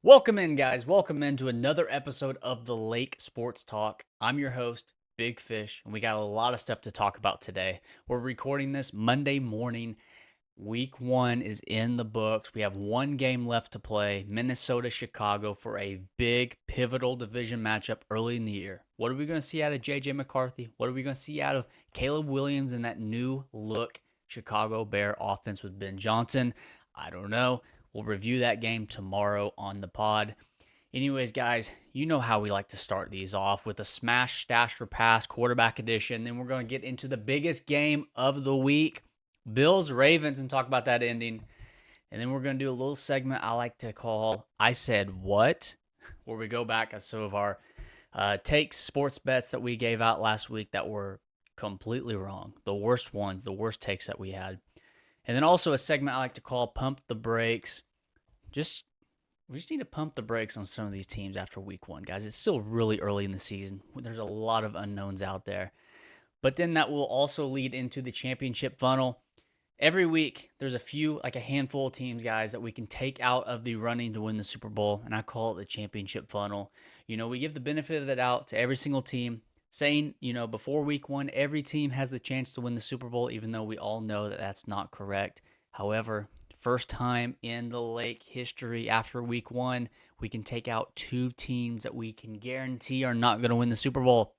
Welcome in, guys. Welcome into another episode of the Lake Sports Talk. I'm your host, Big Fish, and we got a lot of stuff to talk about today. We're recording this Monday morning. Week 1 is in the books. We have one game left to play, Minnesota, Chicago, for a big pivotal division matchup early in the year. What are we going to see out of J.J. McCarthy? What are we going to see out of Caleb Williams and that new look Chicago Bear offense with Ben Johnson? I don't know. We'll review that game tomorrow on the pod. Anyways, guys, you know how we like to start these off with a smash, stash, or pass quarterback edition. Then we're going to get into the biggest game of the week, Bills, Ravens, and talk about that ending. And then we're going to do a little segment I like to call I Said What, where we go back at some of our takes, sports bets that we gave out last week that were completely wrong. The worst ones, the worst takes that we had. And then also a segment I like to call Pump the Brakes. We just need to pump the brakes on some of these teams after week 1, guys. It's still really early in the season. There's a lot of unknowns out there. But then that will also lead into the championship funnel. Every week, there's a handful of teams, guys, that we can take out of the running to win the Super Bowl, and I call it the championship funnel. We give the benefit of the doubt to every single team, saying, before week 1, every team has the chance to win the Super Bowl, even though we all know that that's not correct. However, first time in the Lake history after week 1, we can take out 2 teams that we can guarantee are not going to win the Super Bowl.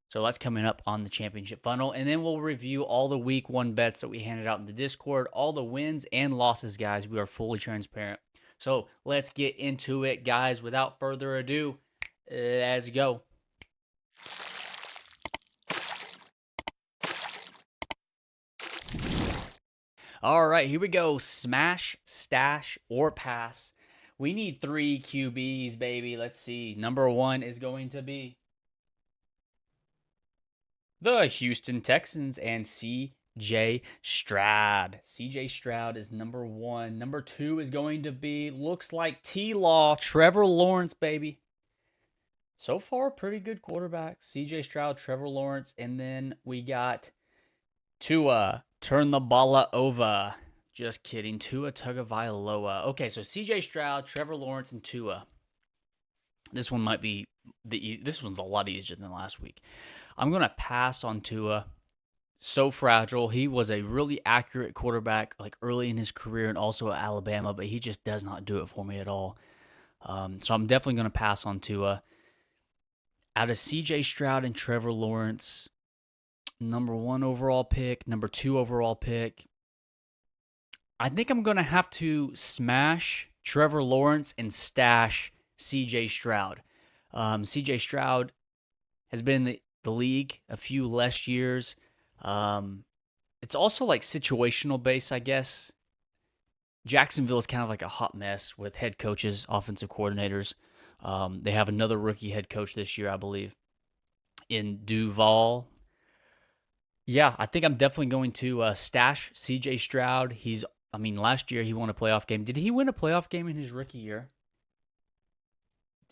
So that's coming up on the championship funnel. And then we'll review all the week 1 bets that we handed out in the Discord, all the wins and losses, guys. We are fully transparent. So let's get into it, guys. Without further ado, let's go. All right, here we go. Smash, stash, or pass. We need 3 QBs, baby. Let's see. Number 1 is going to be the Houston Texans and CJ Stroud. CJ Stroud is number 1. Number 2 is going to be, looks like T-Law, Trevor Lawrence, baby. So far, pretty good quarterback. CJ Stroud, Trevor Lawrence, and then we got Tua, turn the ball over. Just kidding. Tua Tagovailoa. Okay, so CJ Stroud, Trevor Lawrence, and Tua. This one might be this one's a lot easier than last week. I'm going to pass on Tua. So fragile. He was a really accurate quarterback like early in his career and also at Alabama, but he just does not do it for me at all. So I'm definitely going to pass on Tua. Out of CJ Stroud and Trevor Lawrence, number 1 overall pick, number 2 overall pick, I think I'm going to have to smash Trevor Lawrence and stash CJ Stroud. CJ Stroud has been in the league a few less years. It's also like situational base, I guess. Jacksonville is kind of like a hot mess with head coaches, offensive coordinators. They have another rookie head coach this year, I believe, in Duval. Yeah, I think I'm definitely going to stash CJ Stroud. Last year he won a playoff game. Did he win a playoff game in his rookie year?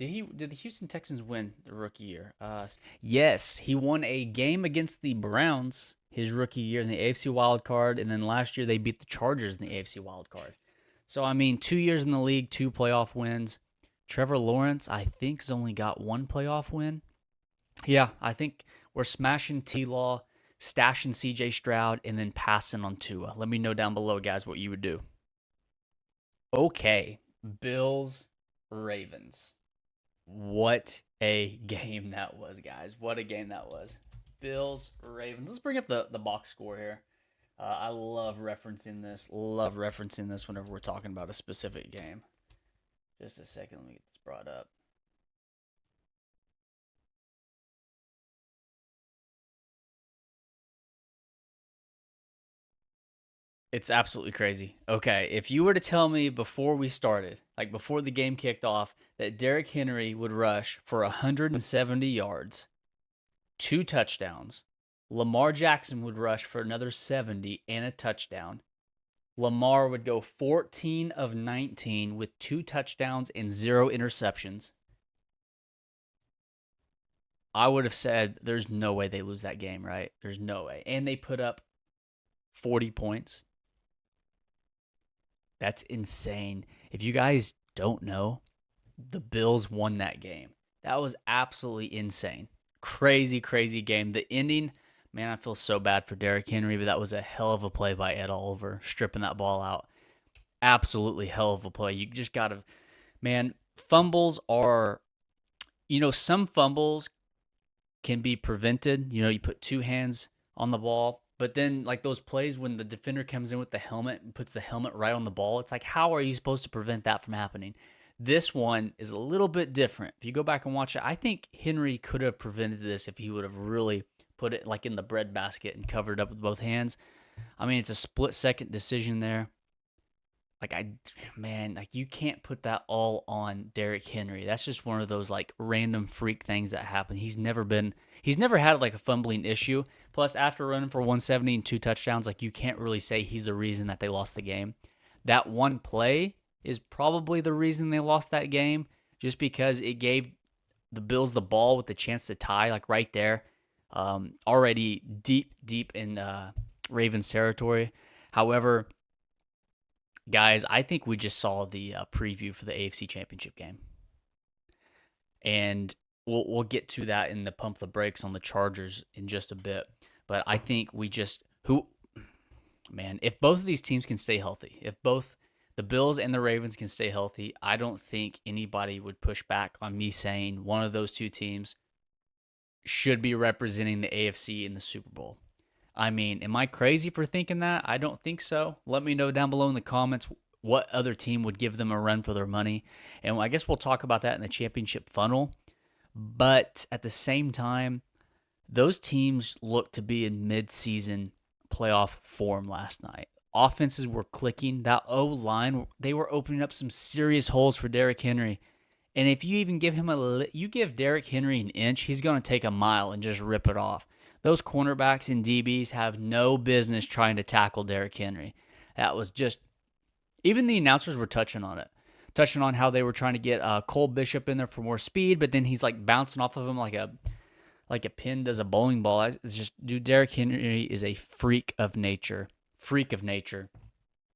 Did the Houston Texans win the rookie year? Yes, he won a game against the Browns his rookie year in the AFC wild card, and then last year they beat the Chargers in the AFC wild card. So 2 years in the league, 2 playoff wins. Trevor Lawrence, I think, has only got 1 playoff win. Yeah, I think we're smashing T-Law, stashing CJ Stroud, and then passing on Tua. Let me know down below, guys, what you would do. Okay, Bills, Ravens. What a game that was, guys. What a game that was. Bills, Ravens. Let's bring up the box score here. I love referencing this. Love referencing this whenever we're talking about a specific game. Just a second. Let me get this brought up. It's absolutely crazy. Okay, if you were to tell me before we started, like before the game kicked off, that Derrick Henry would rush for 170 yards, 2 touchdowns, Lamar Jackson would rush for another 70 and a touchdown, Lamar would go 14 of 19 with 2 touchdowns and 0 interceptions, I would have said there's no way they lose that game, right? There's no way. And they put up 40 points. That's insane. If you guys don't know, the Bills won that game. That was absolutely insane. Crazy, crazy game. The ending, man, I feel so bad for Derrick Henry, but that was a hell of a play by Ed Oliver, stripping that ball out. Absolutely hell of a play. You just got to, man, fumbles are, some fumbles can be prevented. You put two hands on the ball, but then like those plays when the defender comes in with the helmet and puts the helmet right on the ball, it's like, how are you supposed to prevent that from happening? This one is a little bit different. If you go back and watch it, I think Henry could have prevented this if he would have really put it like in the breadbasket and covered it up with both hands. I mean, it's a split-second decision there. Like you can't put that all on Derrick Henry. That's just one of those like random freak things that happen. He's never had like a fumbling issue. Plus, after running for 170 and 2 touchdowns, like you can't really say he's the reason that they lost the game. That one play is probably the reason they lost that game, just because it gave the Bills the ball with the chance to tie, like right there, already deep in Ravens territory. However, guys, I think we just saw the preview for the AFC Championship game, and we'll get to that in the pump the brakes on the Chargers in just a bit. But I think if both of these teams can stay healthy, if both the Bills and the Ravens can stay healthy, I don't think anybody would push back on me saying one of those two teams should be representing the AFC in the Super Bowl. I mean, am I crazy for thinking that? I don't think so. Let me know down below in the comments what other team would give them a run for their money. And I guess we'll talk about that in the championship funnel. But at the same time, those teams look to be in mid-season playoff form last night. Offenses were clicking. That O-line, they were opening up some serious holes for Derrick Henry. And if you even give you give Derrick Henry an inch, he's going to take a mile and just rip it off. Those cornerbacks and DBs have no business trying to tackle Derrick Henry. That was just, even the announcers were touching on it, touching on how they were trying to get Cole Bishop in there for more speed, but then he's like bouncing off of him like a pin does a bowling ball. It's just, dude, Derrick Henry is a freak of nature. Freak of nature.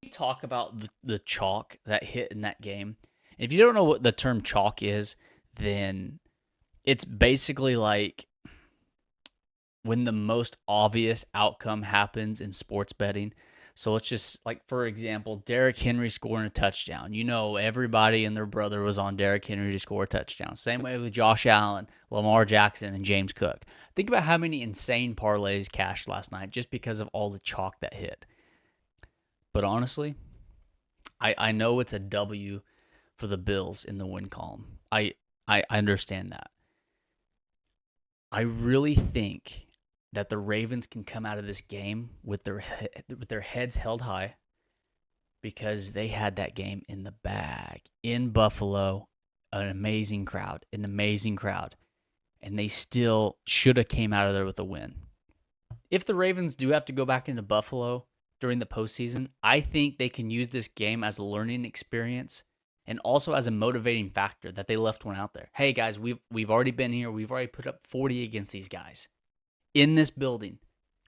We talk about the chalk that hit in that game. If you don't know what the term chalk is, then it's basically like when the most obvious outcome happens in sports betting. So let's just, like, for example, Derrick Henry scoring a touchdown. Everybody and their brother was on Derrick Henry to score a touchdown. Same way with Josh Allen, Lamar Jackson, and James Cook. Think about how many insane parlays cashed last night just because of all the chalk that hit. But honestly, I know it's a W for the Bills in the win column. I understand that. I really think that the Ravens can come out of this game with their heads held high, because they had that game in the bag in Buffalo, an amazing crowd, and they still should have came out of there with a win. If the Ravens do have to go back into Buffalo during the postseason, I think they can use this game as a learning experience and also as a motivating factor that they left one out there. Hey guys, we've already been here. We've already put up 40 against these guys in this building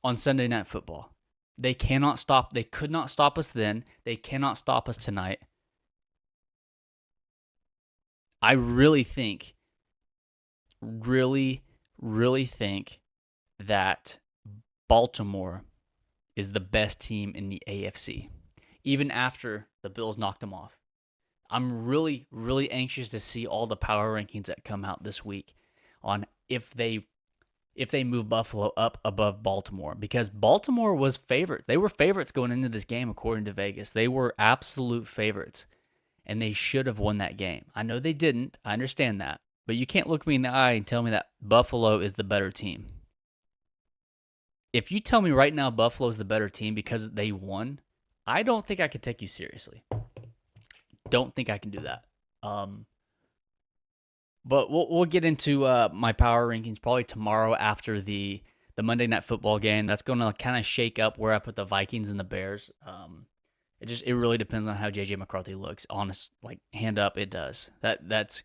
on Sunday Night Football. They could not stop us then. They cannot stop us tonight. I really think that Baltimore is the best team in the AFC, even after the Bills knocked them off. I'm really, really anxious to see all the power rankings that come out this week on if they move Buffalo up above Baltimore, because Baltimore was favorite. They were favorites going into this game, according to Vegas. They were absolute favorites, and they should have won that game. I know they didn't. I understand that. But you can't look me in the eye and tell me that Buffalo is the better team. If you tell me right now Buffalo is the better team because they won, I don't think I could take you seriously. Don't think I can do that. But we'll get into my power rankings probably tomorrow after the Monday Night Football game. That's going to kind of shake up where I put the Vikings and the Bears. It really depends on how JJ McCarthy looks. Honest, like hand up, it does. That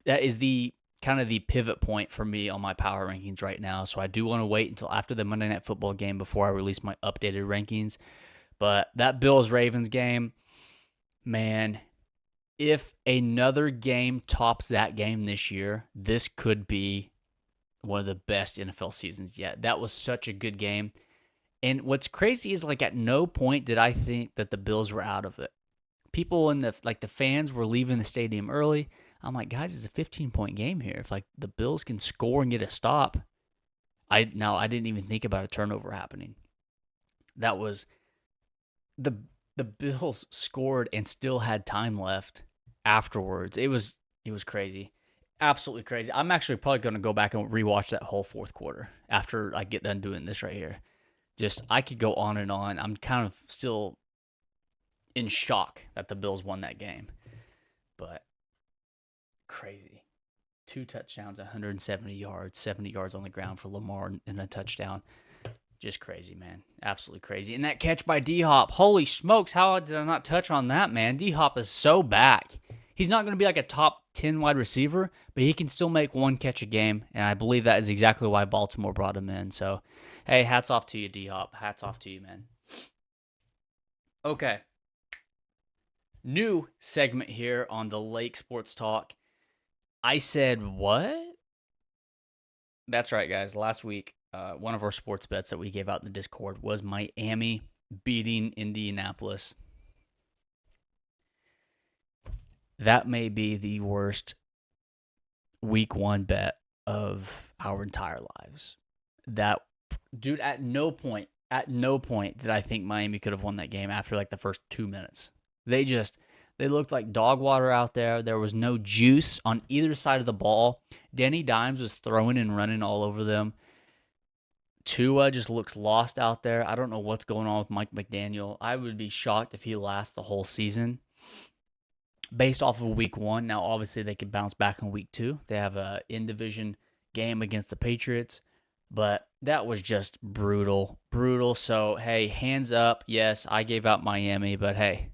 is the kind of the pivot point for me on my power rankings right now. So I do want to wait until after the Monday Night Football game before I release my updated rankings. But that Bills-Ravens game, man, if another game tops that game this year, this could be one of the best NFL seasons yet. That was such a good game. And what's crazy is like at no point did I think that the Bills were out of it. People in the fans were leaving the stadium early. I'm like, guys, it's a 15-point game here. If like the Bills can score and get a stop, I didn't even think about a turnover happening. That was the Bills scored and still had time left afterwards. It was crazy. Absolutely crazy. I'm actually probably going to go back and rewatch that whole fourth quarter after I get done doing this right here. Just, I could go on and on. I'm kind of still in shock that the Bills won that game. But crazy. 2 touchdowns, 170 yards, 70 yards on the ground for Lamar and a touchdown. Just crazy, man. Absolutely crazy. And that catch by D-Hop. Holy smokes, how did I not touch on that, man? D-Hop is so back. He's not going to be like a top 10 wide receiver, but he can still make one catch a game, and I believe that is exactly why Baltimore brought him in. So, hey, hats off to you, D-Hop. Hats off to you, man. Okay. New segment here on the Lake Sports Talk. I said what? That's right, guys. Last week, one of our sports bets that we gave out in the Discord was Miami beating Indianapolis. That may be the worst week 1 bet of our entire lives. That, dude, at no point did I think Miami could have won that game after like the first 2 minutes. They looked like dog water out there. There was no juice on either side of the ball. Danny Dimes was throwing and running all over them. Tua just looks lost out there. I don't know what's going on with Mike McDaniel. I would be shocked if he lasts the whole season based off of week 1. Now, obviously, they could bounce back in week 2. They have a in-division game against the Patriots, but that was just brutal. So, hey, hands up. Yes, I gave out Miami, but hey,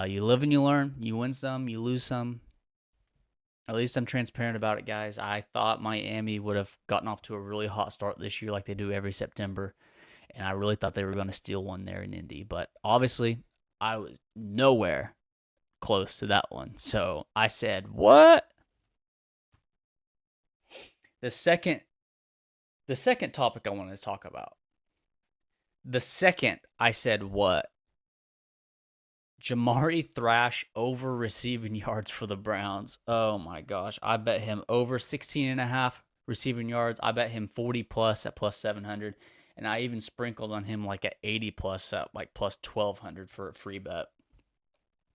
you live and you learn. You win some, you lose some. At least I'm transparent about it, guys. I thought Miami would have gotten off to a really hot start this year like they do every September, and I really thought they were going to steal one there in Indy. But obviously, I was nowhere close to that one. So I said, what? The second topic I wanted to talk about. The second I said, what? Jamari Thrash over receiving yards for the Browns. Oh my gosh. I bet him over 16.5 receiving yards. I bet him 40 plus at plus 700. And I even sprinkled on him like at 80 plus at like plus 1200 for a free bet.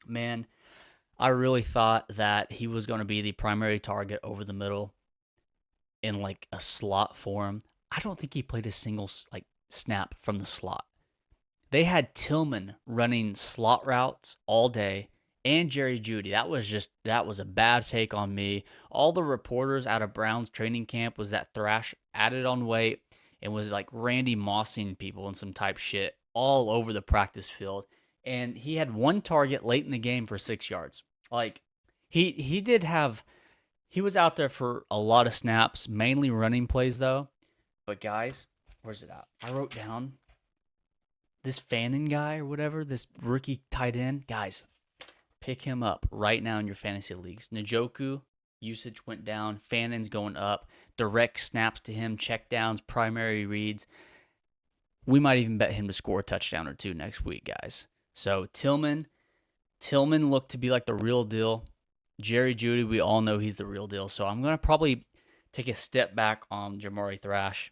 Man, I really thought that he was going to be the primary target over the middle in like a slot form. I don't think he played a single like snap from the slot. They had Tillman running slot routes all day and Jerry Jeudy. That was a bad take on me. All the reporters out of Browns training camp was that Thrash added on weight and was like Randy Mossing people and some type shit all over the practice field. And he had one target late in the game for 6 yards. Like he was out there for a lot of snaps, mainly running plays though. But guys, where's it at? I wrote down this Fannin guy or whatever, this rookie tight end, guys, pick him up right now in your fantasy leagues. Njoku usage went down. Fannin's going up. Direct snaps to him, check downs, primary reads. We might even bet him to score a touchdown or 2 next week, guys. So Tillman looked to be like the real deal. Jerry Jeudy, we all know he's the real deal. So I'm going to probably take a step back on Jamari Thrash.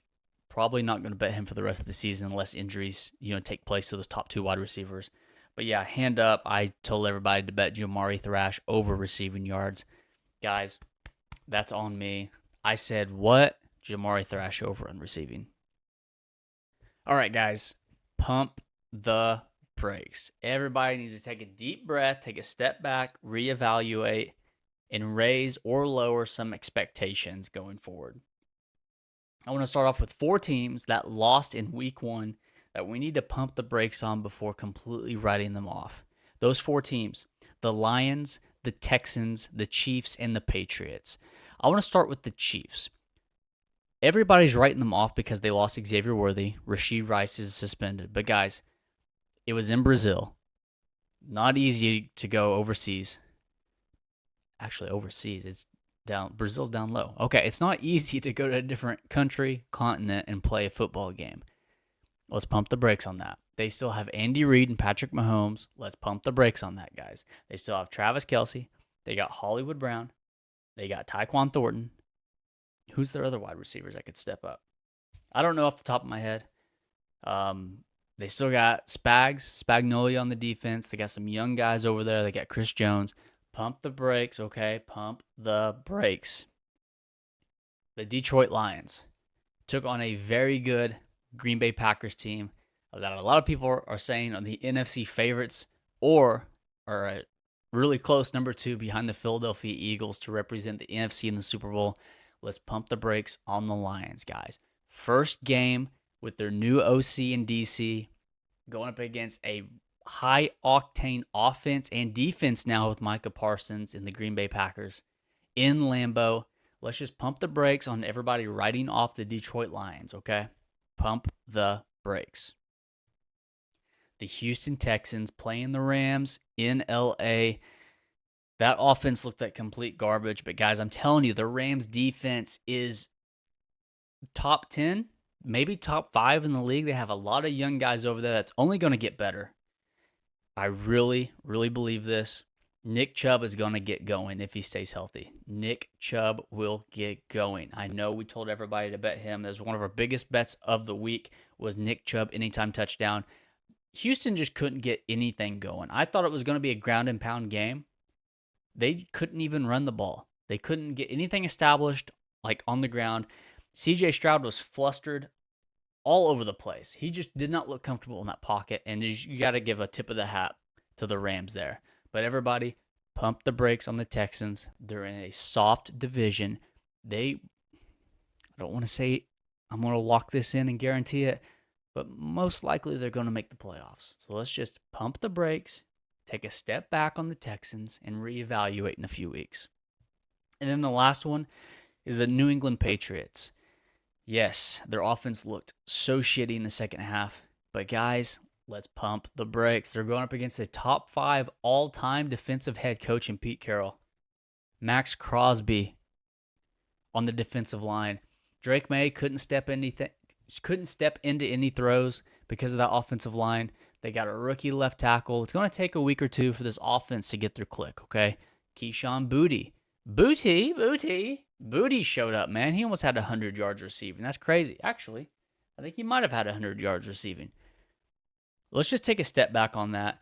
Probably not going to bet him for the rest of the season unless injuries, take place to those top 2 wide receivers. But yeah, hand up. I told everybody to bet Jamari Thrash over receiving yards. Guys, that's on me. I said what? Jamari Thrash over on receiving. All right, guys, pump the brakes. Everybody needs to take a deep breath, take a step back, reevaluate, and raise or lower some expectations going forward. I want to start off with 4 teams that lost in week 1 that we need to pump the brakes on before completely writing them off. Those 4 teams, the Lions, the Texans, the Chiefs, and the Patriots. I want to start with the Chiefs. Everybody's writing them off because they lost Xavier Worthy. Rashid Rice is suspended. But guys, it was in Brazil. Not easy to go overseas. actually overseas. It's down. Brazil's down low. Okay, it's not easy to go to a different country, continent, and play a football game. Let's pump the brakes on that. They still have Andy Reid and Patrick Mahomes. Let's pump the brakes on that, guys. They still have Travis Kelce. They got Hollywood Brown. They got Tyquan Thornton. Who's their other wide receivers that could step up? I don't know off the top of my head. They still got Spagnuolo on the defense. They got some young guys over there. They got Chris Jones. Pump the brakes, okay? Pump the brakes. The Detroit Lions took on a very good Green Bay Packers team that a lot of people are saying are the NFC favorites or are a really close number 2 behind the Philadelphia Eagles to represent the NFC in the Super Bowl. Let's pump the brakes on the Lions, guys. First game with their new OC in DC, going up against a high-octane offense and defense now with Micah Parsons in the Green Bay Packers in Lambeau. Let's just pump the brakes on everybody writing off the Detroit Lions, okay? Pump the brakes. The Houston Texans playing the Rams in LA. That offense looked like complete garbage, but guys, I'm telling you, the Rams defense is top 10, maybe top 5 in the league. They have a lot of young guys over there that's only going to get better. I really, really believe this. Nick Chubb is going to get going if he stays healthy. Nick Chubb will get going. I know we told everybody to bet him. That was one of our biggest bets of the week was Nick Chubb anytime touchdown. Houston just couldn't get anything going. I thought it was going to be a ground and pound game. They couldn't even run the ball. They couldn't get anything established like on the ground. CJ Stroud was flustered all over the place. He just did not look comfortable in that pocket, and you got to give a tip of the hat to the Rams there. But everybody, pump the brakes on the Texans. They're in a soft division. I don't want to say I'm going to lock this in and guarantee it, but most likely they're going to make the playoffs. So let's just pump the brakes, take a step back on the Texans, and reevaluate in a few weeks. And then the last one is the New England Patriots. Yes, their offense looked so shitty in the second half, but guys, let's pump the brakes. They're going up against the top 5 all-time defensive head coach in Pete Carroll. Max Crosby on the defensive line. Drake May couldn't step into any throws because of that offensive line. They got a rookie left tackle. It's going to take a week or two for this offense to get their click, okay? Keyshawn Booty showed up, man. He almost had 100 yards receiving. That's crazy. Actually, I think he might have had 100 yards receiving. Let's just take a step back on that.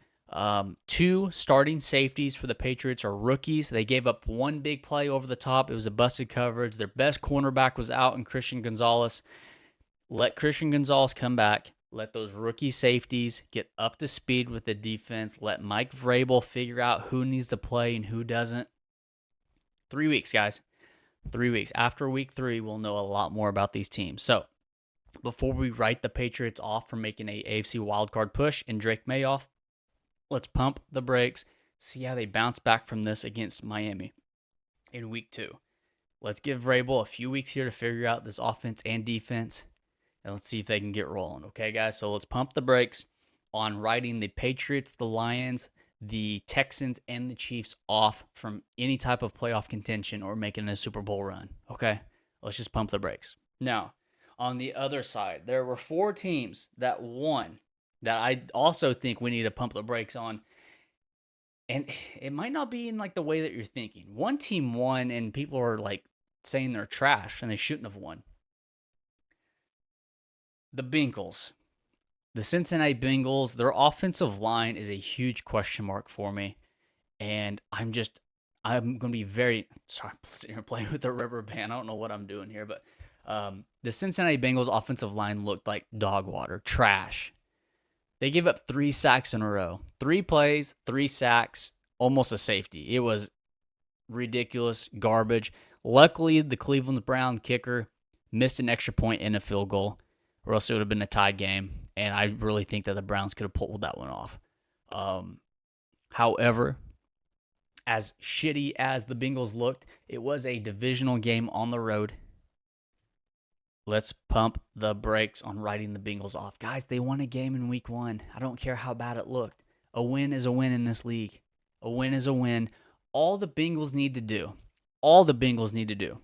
2 starting safeties for the Patriots are rookies. They gave up one big play over the top. It was a busted coverage. Their best cornerback was out in Christian Gonzalez. Let Christian Gonzalez come back. Let those rookie safeties get up to speed with the defense. Let Mike Vrabel figure out who needs to play and who doesn't. 3 weeks, guys. 3 weeks. After week 3, we'll know a lot more about these teams. So, before we write the Patriots off for making a AFC wildcard push and Drake May off, let's pump the brakes, see how they bounce back from this against Miami in week 2. Let's give Vrabel a few weeks here to figure out this offense and defense, and let's see if they can get rolling. Okay, guys? So let's pump the brakes on writing the Patriots, the Lions, the Texans, and the Chiefs off from any type of playoff contention or making a Super Bowl run. Okay? Let's just pump the brakes. Now, on the other side, there were 4 teams that won that I also think we need to pump the brakes on. And it might not be in like the way that you're thinking. One team won and people are like saying they're trash and they shouldn't have won. The Bengals. The Cincinnati Bengals, their offensive line is a huge question mark for me. And I'm going to be very, sorry, I'm sitting here playing with the rubber band. I don't know what I'm doing here, but the Cincinnati Bengals offensive line looked like dog water, trash. They gave up 3 sacks in a row. 3 plays, 3 sacks, almost a safety. It was ridiculous, garbage. Luckily, the Cleveland Brown kicker missed an extra point in a field goal, or else it would have been a tied game. And I really think that the Browns could have pulled that one off. However, as shitty as the Bengals looked, it was a divisional game on the road. Let's pump the brakes on writing the Bengals off. Guys, they won a game in week 1. I don't care how bad it looked. A win is a win in this league. A win is a win. All the Bengals need to do,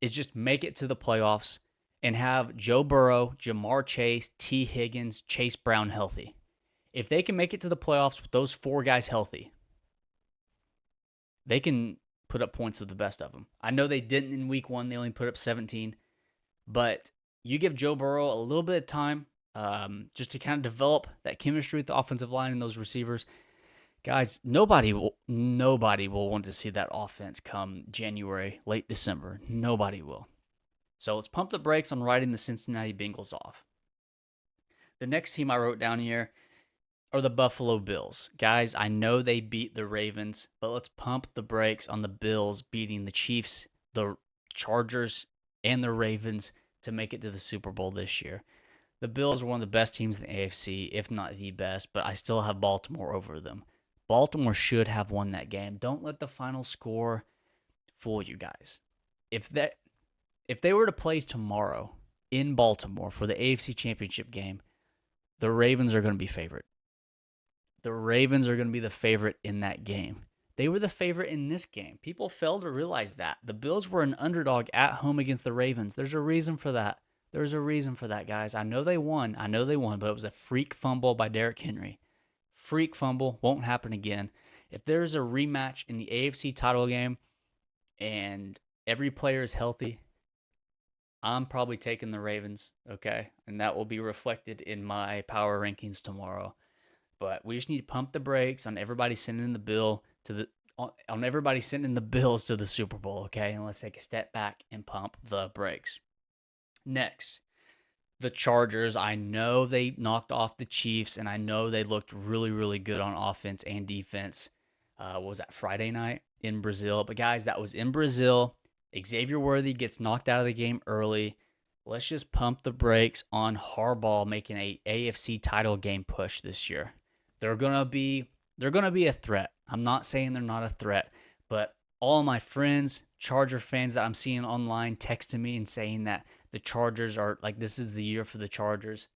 is just make it to the playoffs and have Joe Burrow, Jamar Chase, T. Higgins, Chase Brown healthy. If they can make it to the playoffs with those 4 guys healthy, they can put up points with the best of them. I know they didn't in week 1. They only put up 17. But you give Joe Burrow a little bit of time just to kind of develop that chemistry with the offensive line and those receivers. Guys, nobody will want to see that offense come January, late December. Nobody will. So let's pump the brakes on riding the Cincinnati Bengals off. The next team I wrote down here are the Buffalo Bills. Guys, I know they beat the Ravens, but let's pump the brakes on the Bills beating the Chiefs, the Chargers, and the Ravens to make it to the Super Bowl this year. The Bills are one of the best teams in the AFC, if not the best, but I still have Baltimore over them. Baltimore should have won that game. Don't let the final score fool you guys. If they were to play tomorrow in Baltimore for the AFC Championship game, the Ravens are going to be favored. The Ravens are going to be the favorite in that game. They were the favorite in this game. People fail to realize that. The Bills were an underdog at home against the Ravens. There's a reason for that. There's a reason for that, guys. I know they won, but it was a freak fumble by Derrick Henry. Freak fumble, won't happen again. If there's a rematch in the AFC title game and every player is healthy, I'm probably taking the Ravens, okay? And that will be reflected in my power rankings tomorrow. But we just need to pump the brakes on everybody sending the Bills to the Super Bowl, okay? And let's take a step back and pump the brakes. Next, the Chargers. I know they knocked off the Chiefs, and I know they looked really, really good on offense and defense. What was that, Friday night in Brazil? But guys, that was in Brazil. Xavier Worthy gets knocked out of the game early. Let's just pump the brakes on Harbaugh making a AFC title game push this year. They're gonna be a threat. I'm not saying they're not a threat, but all my friends, Charger fans that I'm seeing online texting me and saying that the Chargers are like, this is the year for the Chargers.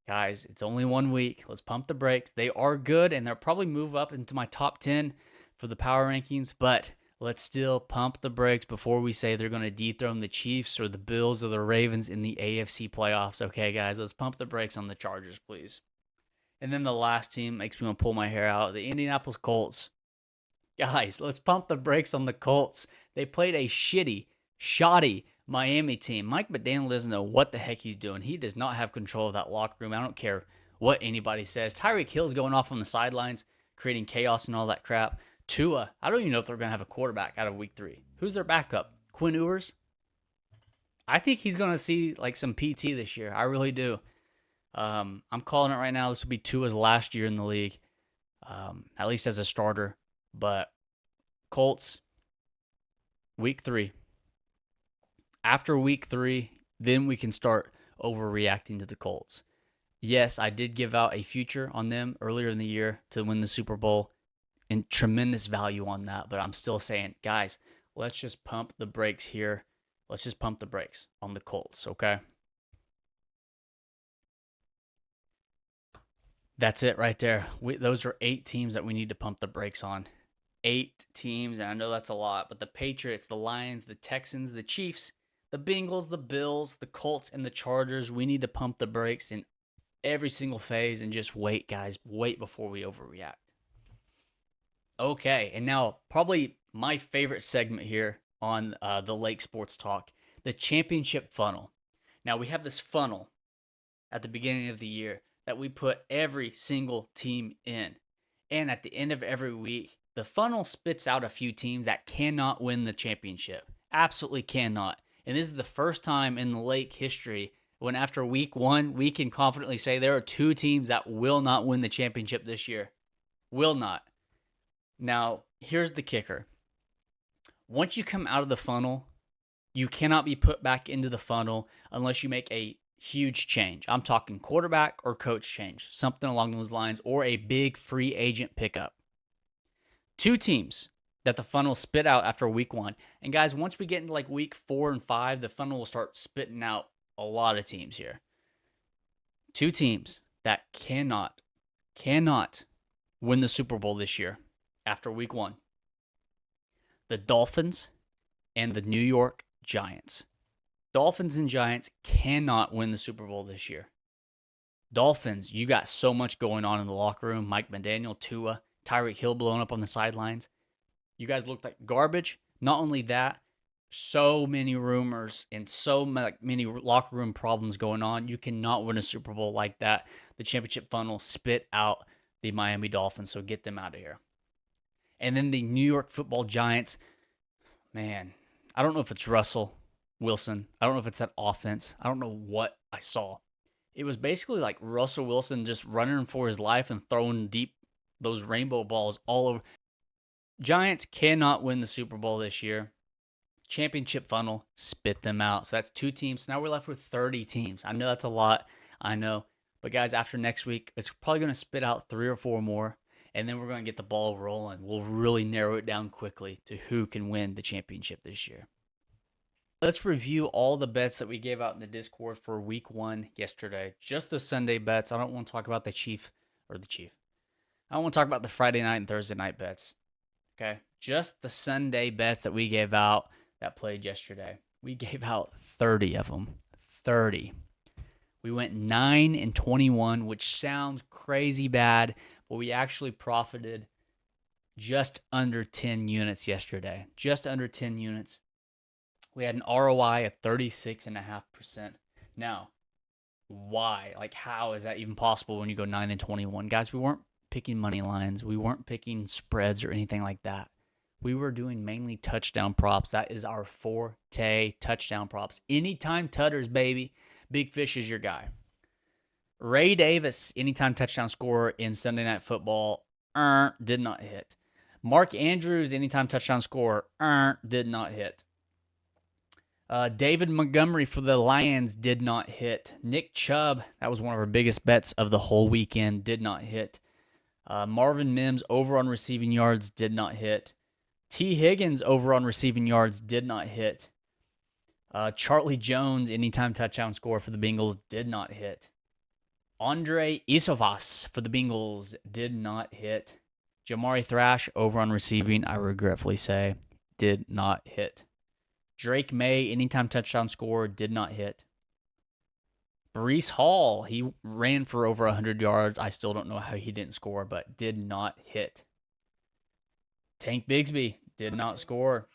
Guys, it's only 1 week. Let's pump the brakes. They are good, and they'll probably move up into my top 10 for the power rankings, but let's still pump the brakes before we say they're going to dethrone the Chiefs or the Bills or the Ravens in the AFC playoffs. Okay, guys, let's pump the brakes on the Chargers, please. And then the last team makes me want to pull my hair out, the Indianapolis Colts. Guys, let's pump the brakes on the Colts. They played a shoddy Miami team. Mike McDaniel doesn't know what the heck he's doing. He does not have control of that locker room. I don't care what anybody says. Tyreek Hill's going off on the sidelines, creating chaos and all that crap. Tua, I don't even know if they're going to have a quarterback out of week 3. Who's their backup? Quinn Ewers? I think he's going to see like some PT this year. I really do. I'm calling it right now. This will be Tua's last year in the league, at least as a starter. But Colts, week 3. After week 3, then we can start overreacting to the Colts. Yes, I did give out a future on them earlier in the year to win the Super Bowl, and tremendous value on that. But I'm still saying, guys, let's just pump the brakes here. Let's just pump the brakes on the Colts, okay? That's it right there. Those are 8 teams that we need to pump the brakes on. 8 teams, and I know that's a lot, but the Patriots, the Lions, the Texans, the Chiefs, the Bengals, the Bills, the Colts, and the Chargers, we need to pump the brakes in every single phase and just wait, guys. Wait before we overreact. Okay, and now probably my favorite segment here on the Lake Sports Talk, the championship funnel. Now, we have this funnel at the beginning of the year that we put every single team in. And at the end of every week, the funnel spits out a few teams that cannot win the championship. Absolutely cannot. And this is the first time in the Lake history when after week 1, we can confidently say there are 2 teams that will not win the championship this year. Will not. Now, here's the kicker. Once you come out of the funnel, you cannot be put back into the funnel unless you make a huge change. I'm talking quarterback or coach change, something along those lines, or a big free agent pickup. 2 teams that the funnel spit out after week 1. And guys, once we get into like week 4 and 5, the funnel will start spitting out a lot of teams here. 2 teams that cannot win the Super Bowl this year. after week 1. The Dolphins and the New York Giants. Dolphins and Giants cannot win the Super Bowl this year. Dolphins, you got so much going on in the locker room. Mike McDaniel, Tua, Tyreek Hill blowing up on the sidelines. You guys looked like garbage. Not only that, so many rumors and so many locker room problems going on. You cannot win a Super Bowl like that. The championship funnel spit out the Miami Dolphins, so get them out of here. And then the New York Football Giants, man, I don't know if it's Russell Wilson. I don't know if it's that offense. I don't know what I saw. It was basically like Russell Wilson just running for his life and throwing deep those rainbow balls all over. Giants cannot win the Super Bowl this year. Championship funnel, spit them out. So that's 2 teams. Now we're left with 30 teams. I know that's a lot. I know. But guys, after next week, it's probably going to spit out 3 or 4 more. And then we're going to get the ball rolling. We'll really narrow it down quickly to who can win the championship this year. Let's review all the bets that we gave out in the Discord for week 1 yesterday. Just the Sunday bets. I don't want to talk about the Chief. I don't want to talk about the Friday night and Thursday night bets. Okay? Just the Sunday bets that we gave out that played yesterday. We gave out 30 of them. 30. We went 9-21, which sounds crazy bad, but we actually profited just under 10 units yesterday. Just under 10 units. We had an ROI of 36.5%. Now, why? Like, how is that even possible when you go 9-21? Guys, we weren't picking money lines. We weren't picking spreads or anything like that. We were doing mainly touchdown props. That is our forte, touchdown props. Anytime tutters, baby. Big Fish is your guy. Ray Davis, anytime touchdown scorer in Sunday Night Football, did not hit. Mark Andrews, anytime touchdown scorer, did not hit. David Montgomery for the Lions did not hit. Nick Chubb, that was one of our biggest bets of the whole weekend, did not hit. Marvin Mims over on receiving yards did not hit. T. Higgins over on receiving yards did not hit. Charlie Jones, anytime touchdown score for the Bengals, did not hit. Andre Isovas for the Bengals did not hit. Jamari Thrash over on receiving, I regretfully say, did not hit. Drake May, anytime touchdown score, did not hit. Breece Hall, he ran for over 100 yards. I still don't know how he didn't score, but did not hit. Tank Bigsby did not score.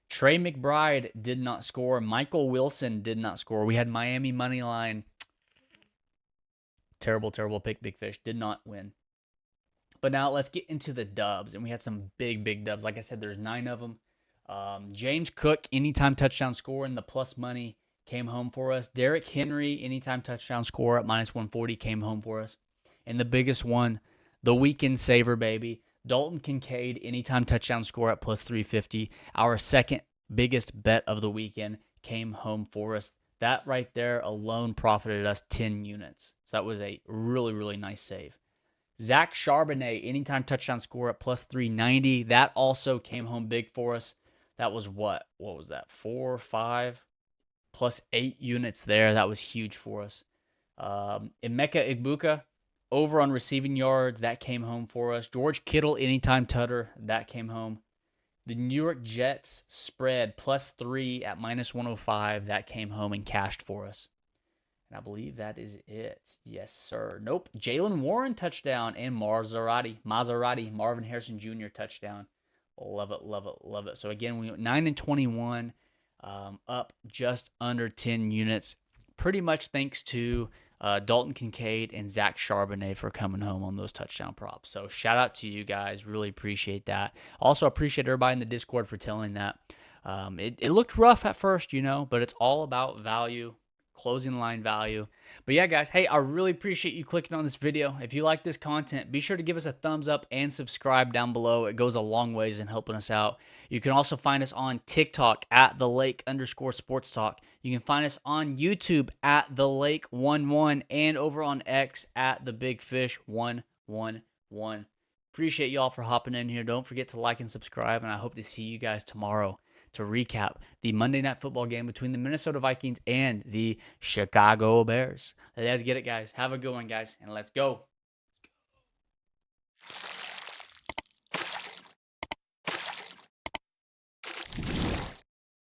Trey McBride did not score. Michael Wilson did not score. We had Miami money line. Terrible pick, Big Fish. Did not win. But now let's get into the dubs. And we had some big dubs. Like I said, there's 9 of them. James Cook, anytime touchdown score in the plus money, came home for us. Derrick Henry, anytime touchdown score at -140, came home for us. And the biggest one, the weekend saver, baby. Dalton Kincaid, anytime touchdown score at +350. Our second biggest bet of the weekend came home for us. That right there alone profited us 10 units. So that was a really nice save. Zach Charbonnet, anytime touchdown score at +390. That also came home big for us. That was what? What was that? 4, 5, +8 units there. That was huge for us. Emeka Egbuka, over on receiving yards, that came home for us. George Kittle, anytime tutter, that came home. The New York Jets spread +3 at -105, that came home and cashed for us. And I believe that is it. Yes, sir. Nope. Jalen Warren touchdown and Marvin Harrison Jr. touchdown. Love it. So again, we went 9-21, up just under 10 units. Pretty much thanks to Dalton Kincaid and Zach Charbonnet for coming home on those touchdown props. So shout out to you guys. Really appreciate that. Also appreciate everybody in the Discord for telling that. It looked rough at first, but it's all about value, closing line value. But yeah, guys, hey, I really appreciate you clicking on this video. If you like this content, be sure to give us a thumbs up and subscribe down below. It goes a long ways in helping us out. You can also find us on TikTok at @thelake_sportstalk. You can find us on YouTube at thelake11 and over on X at thebigfish111. Appreciate y'all for hopping in here. Don't forget to like and subscribe, and I hope to see you guys tomorrow to recap the Monday Night Football game between the Minnesota Vikings and the Chicago Bears. Let's get it, guys. Have a good one, guys, and let's go.